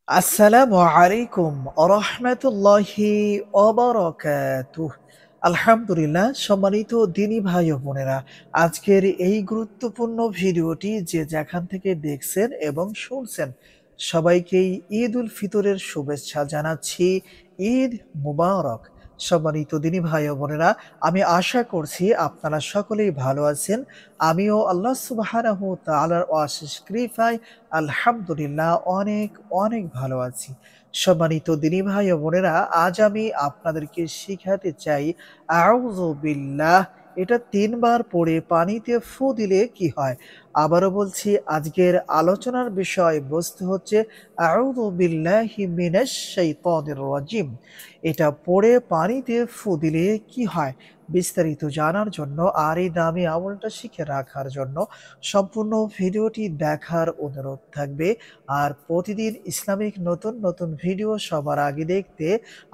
আসসালামু আলাইকুম আরহামাতুল্লাহি ওয়াবারাকাতুহ। আলহামদুলিল্লাহ, সম্মানিত দিনী ভাই ও বোনেরা, আজকের এই গুরুত্বপূর্ণ ভিডিওটি যে যেখান থেকে দেখছেন এবং শুনছেন, সবাইকেই ঈদ উল ফিতরের শুভেচ্ছা জানাচ্ছি। ঈদ মুবারক। সম্মানিত দিনী ভাই ও বোনেরা, আমি আশা করছি আপনারা সকলেই ভালো আছেন। আমিও আল্লাহ সুবহানাহু ওয়া তাআলার অশেষ কৃপায় আলহামদুলিল্লাহ অনেক, অনেক ভালো আছি। সম্মানিত দিনী ভাই ও বোনেরা, আজ আমি আপনাদেরকে শিখাতে চাই আউযু বিল্লাহ। এটা ৩ বার পড়ে পানিতে ফু দিলে কি হয়? আবারও বলছি, আজকের আলোচনার বিষয়বস্তু হচ্ছে আউযু বিল্লাহি মিনাশ শাইতানির রাজিম। এটা পড়ে পানিতে ফু দিলে কি হয়? বিস্তারিত জানার জন্য আর এই দামি আমলটা শিখে রাখার জন্য সম্পূর্ণ ভিডিওটি দেখার অনুরোধ থাকবে। আর প্রতিদিন ইসলামিক নতুন, নতুন ভিডিও সবার আগে দেখতে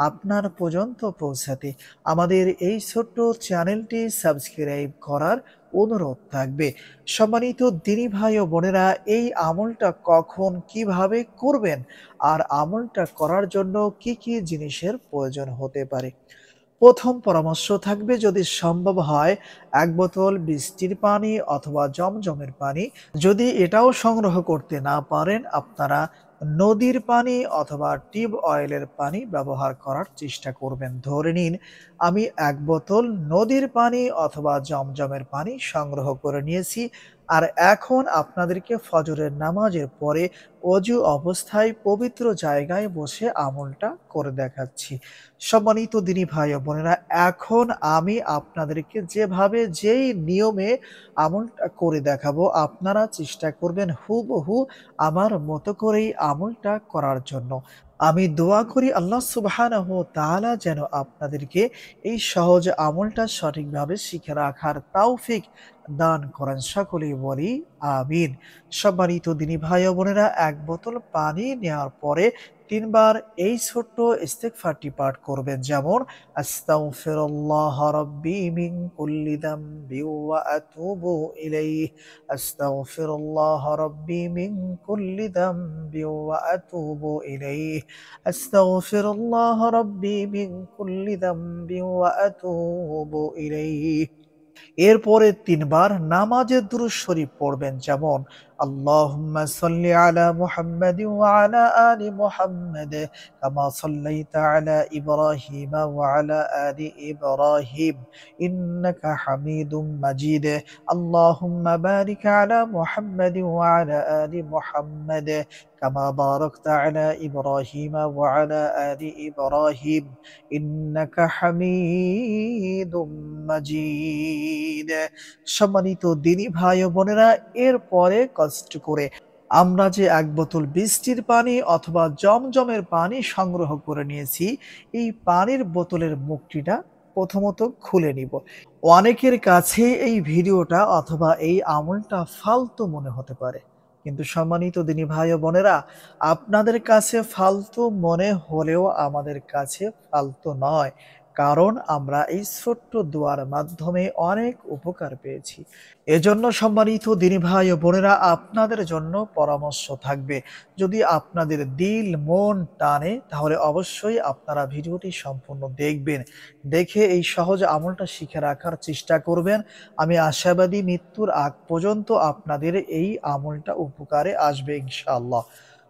আপনার পর্যন্ত পৌঁছাতে আমাদের এই ছোট্ট চ্যানেলটি সাবস্ক্রাইব করার অনুরোধ থাকবে। সম্মানিত দিনী ভাই ও বোনেরা, এই আমলটা কখন কিভাবে করবেন আর আমলটা করার জন্য কি, কি জিনিসের প্রয়োজন হতে পারে? প্রথম পরামর্শ থাকবে, যদি সম্ভব হয় ১ বোতল বৃষ্টির পানি অথবা জমজমের পানি। যদি এটাও সংগ্রহ করতে না পারেন, আপনারা নদীর পানি অথবা টিউব অয়েলের পানি ব্যবহার করার চেষ্টা করবেন। ধরে নিন আমি ১ বোতল নদীর পানি অথবা জমজমের পানি সংগ্রহ করে নিয়েছি। আর এখন আপনাদেরকে ফজরের নামাজের পরে অজু অবস্থায় পবিত্র জায়গায় বসে আমলটা করে দেখাচ্ছি। সম্মানিত দিনী ভাই ও বোনেরা, এখন আমি আপনাদেরকে যেভাবে যেই নিয়মে আমলটা করে দেখাবো, আপনারা চেষ্টা করবেন হুবহু আমার মতো করেই আমলটা করার জন্য। আমি দোয়া করি আল্লাহ সুবহানাহু ওয়া তাআলা যেন আপনাদেরকে এই সহজ আমলটা সঠিকভাবে শিখে রাখার তৌফিক দান করেন। সকলেই বলি আমিন। সম্মানিত দিনী ভাই ও বোনেরা, ১ বোতল পানি নেওয়ার পরে ৩ বার এই ছোট্ট ইস্তেগফারটি পাঠ করবেন, যেমন আস্তাগফিরুল্লাহ রাব্বি মিন কুল্লি যামবি ওয়া আতুবু ইলাইহি। আস্তাগফিরুল্লাহ রাব্বি মিন কুল্লি যামবি ওয়া আতুবু ইলাইহি। আস্তাগফিরুল্লাহ রাব্বি মিন কুল্লি যামবি ওয়া আতুবু ইলাইহি। এরপরে ৩ বার নামাজে দুরূদ শরীফ পড়বেন, যেমন আল্লাহুম্মা সাল্লি আলা মুহাম্মাদিন ওয়া আলা আলি মুহাম্মাদ কামা সাল্লাইতা আলা ইব্রাহিম ওয়া আলা আলি ইব্রাহিম ইন্নাকা হামিদুম মাজিদ। আল্লাহুম্মা বারিক আলা মুহাম্মাদিন ওয়া আলা আলি মুহাম্মাদ কামা বারাকতা আলা ইব্রাহিম ওয়া আলা আলি ইব্রাহিম ইন্নাকা হামিদুম মাজিদ। সম্মানিত দিনী ভাই ও বোনেরা, এরপরে কষ্ট করে আমরা যে ১ বোতল বৃষ্টির পানি অথবা জমজমের পানি সংগ্রহ করে নিয়েছি, এই পানির বোতলের মুখটিটা প্রথমত খুলে নিব। অনেকের কাছে এই ভিডিওটা অথবা এই আমলটা ফালতু মনে হতে পারে। কিন্তু সম্মানিত দিনী ভাই ও বোনেরা, আপনাদের কাছে ফালতু মনে হলেও আমাদের কাছে ফালতু নয়। কারণ আমরা এই ছোট্ট দোয়ার মাধ্যমে অনেক উপকার পেয়েছি। এজন্য সম্মানিত দিনী ভাই ও বোনেরা, আপনাদের জন্য পরামর্শ থাকবে। যদি আপনাদের দিল মন টানে, তাহলে অবশ্যই আপনারা ভিডিওটি সম্পূর্ণ দেখবেন। দেখে এই সহজ আমলটা শিখে রাখার চেষ্টা করবেন। আমি আশাবাদী মৃত্যুর আগ পর্যন্ত আপনাদের এই আমলটা উপকারে আসবে ইনশাআল্লাহ।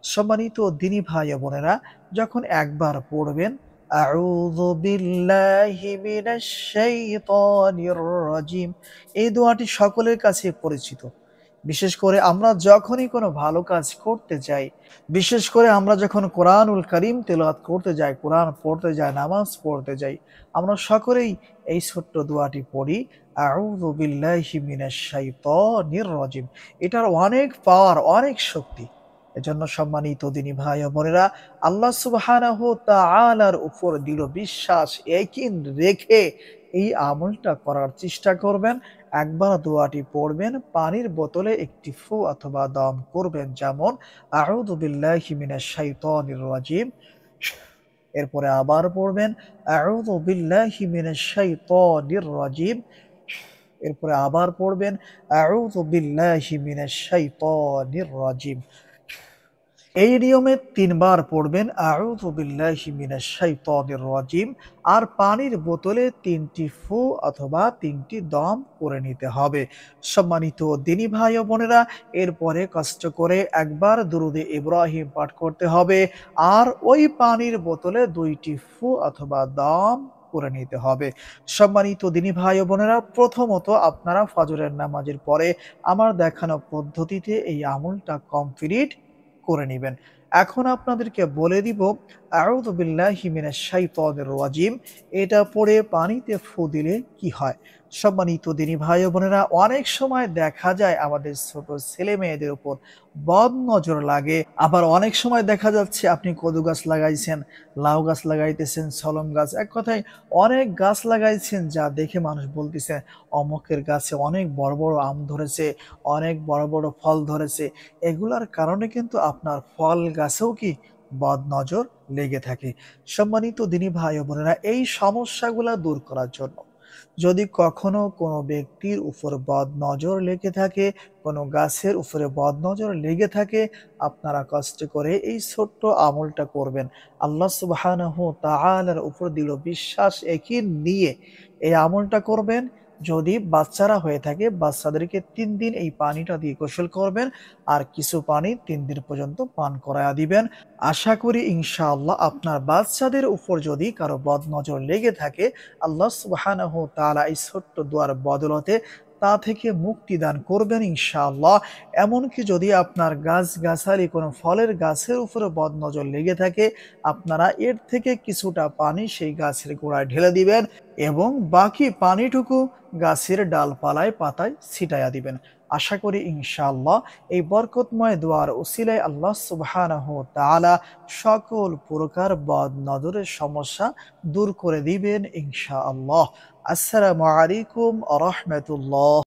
সম্মানিত দিনী ভাই ও বোনেরা, যখন একবার পড়বেন আউযু বিল্লাহি মিনাশ শাইতানির রাজিম, এই দোয়াটি সকলের কাছে পরিচিত। বিশেষ করে আমরা যখনই কোনো ভালো কাজ করতে যাই, বিশেষ করে আমরা যখন কোরআনুল কারীম তেলাওয়াত করতে যাই, কোরআন পড়তে যাই, নামাজ পড়তে যাই, আমরা সকলেই এই ছোট্ট দোয়াটি পড়ি, আউযু বিল্লাহি মিনাশ শাইতানির রাজিম। এটার অনেক পাওয়ার, অনেক শক্তি। এজন্য সম্মানিত দিনী ভাই ও বোনেরা, আল্লাহ সুবহানাহু ওয়া তাআলার উপর দৃঢ় বিশ্বাস, ইয়াকিন রেখে এই আমলটা করার চেষ্টা করবেন। একবার দোয়াটি পড়বেন, পানির বোতলে একটি ফু অথবা দম করবেন, যেমন আউযু বিল্লাহি মিনাশ শাইতানির রাজিম। এরপরে আবার পড়বেন আউযু বিল্লাহি মিনাশ শাইতানির রাজিম। এরপরে আবার পড়বেন আউযু বিল্লাহি মিনাশ শাইতানির রাজিম। এই নিয়মে ৩ বার পড়বেন আউযু বিল্লাহি মিনাশ শাইতানির রাজিম। আর পানির বোতলে ৩ টি ফু অথবা ৩ টি দম করে নিতে হবে। সম্মানিত দিনী ভাই ও বোনেরা, এরপরে কষ্ট করে একবার দুরূদে ইব্রাহিম পাঠ করতে হবে। আর ওই পানির বোতলে ২ টি ফু অথবা দম করে নিতে হবে। সম্মানিত দিনী ভাই ও বোনেরা, প্রথমত আপনারা ফজরের নামাজের পরে আমার দেখানো পদ্ধতিতে এই আমলটা কমপ্লিট করে নিবেন। এখন আপনাদেরকে বলে দিব আউযু বিল্লাহি মিনাশ শাইতানির রাজিম। এটা পড়ে পানিতে ফু দিলে কি হয়? সম্মানিত দিনী ভাই ও বোনেরা, অনেক সময় দেখা যায় আমাদের ছোট ছেলে-মেয়েদের উপর বদনজর লাগে। আবার অনেক সময় দেখা যাচ্ছে আপনি কদু গাছ লাগাইছেন, লাউ গাছ লাগাইতেছেন, সলম গাছ, এক কথায় অনেক গাছ লাগাইছেন যা দেখে মানুষ বলতেছে অমুকের গাছে অনেক বড়, বড় আম ধরেছে, অনেক বড়, বড় ফল ধরেছে। এগুলার কারণে কিন্তু আপনার ফল গাছেও কি বদনজর লেগে থাকে। সম্মানিত দিনী ভাই ও বোনেরা, এই সমস্যাগুলা দূর করার জন্য যদি কখনো কোনো ব্যক্তির উপর বদনজর লেগে থাকে, কোনো গাছের উপরে বদনজর লেগে থাকে, আপনারা কষ্ট করে এই ছোট্ট আমলটা করবেন। আল্লাহ সুবহানাহু তাআলার উপর দৃঢ় বিশ্বাস একিন নিয়ে এই আমলটা করবেন। যদি বাচ্চারা হয়ে থাকে, বাচ্চাদেরকে ৩ দিন এই পানিটা দিয়ে গোসল করবেন আর কিছু পানি ৩ দিন পর্যন্ত পান করায়া দিবেন। আশা করি ইনশাআল্লাহ আপনার বাচ্চাদের উপর যদি কারো বদনজর লেগে থাকে, আল্লাহ সুবহানাহু তাআলা এই ছোট্ট দোয়ার বদলতে তা থেকে মুক্তি দান করবেন ইনশাআল্লাহ। এমনকি যদি আপনার গাছ-গাছালি কোনো ফলের গাছের উপরে বদনজর লেগে থাকে, আপনারা এর থেকে কিছুটা পানি সেই গাছের গোড়ায় ঢেলে দিবেন এবং বাকি পানিটুকু গাছের ডালপালায়, পাতায় ছিটাইয়া দিবেন। আশা করি ইনশাআল্লাহ এই বরকতময় দোয়ার উসিলায় আল্লাহ সুবহানাহু তাআলা সকল প্রকার বদনজরের সমস্যা দূর করে দিবেন ইনশাআল্লাহ। আসসালামু আলাইকুম ওয়া রাহমাতুল্লাহ।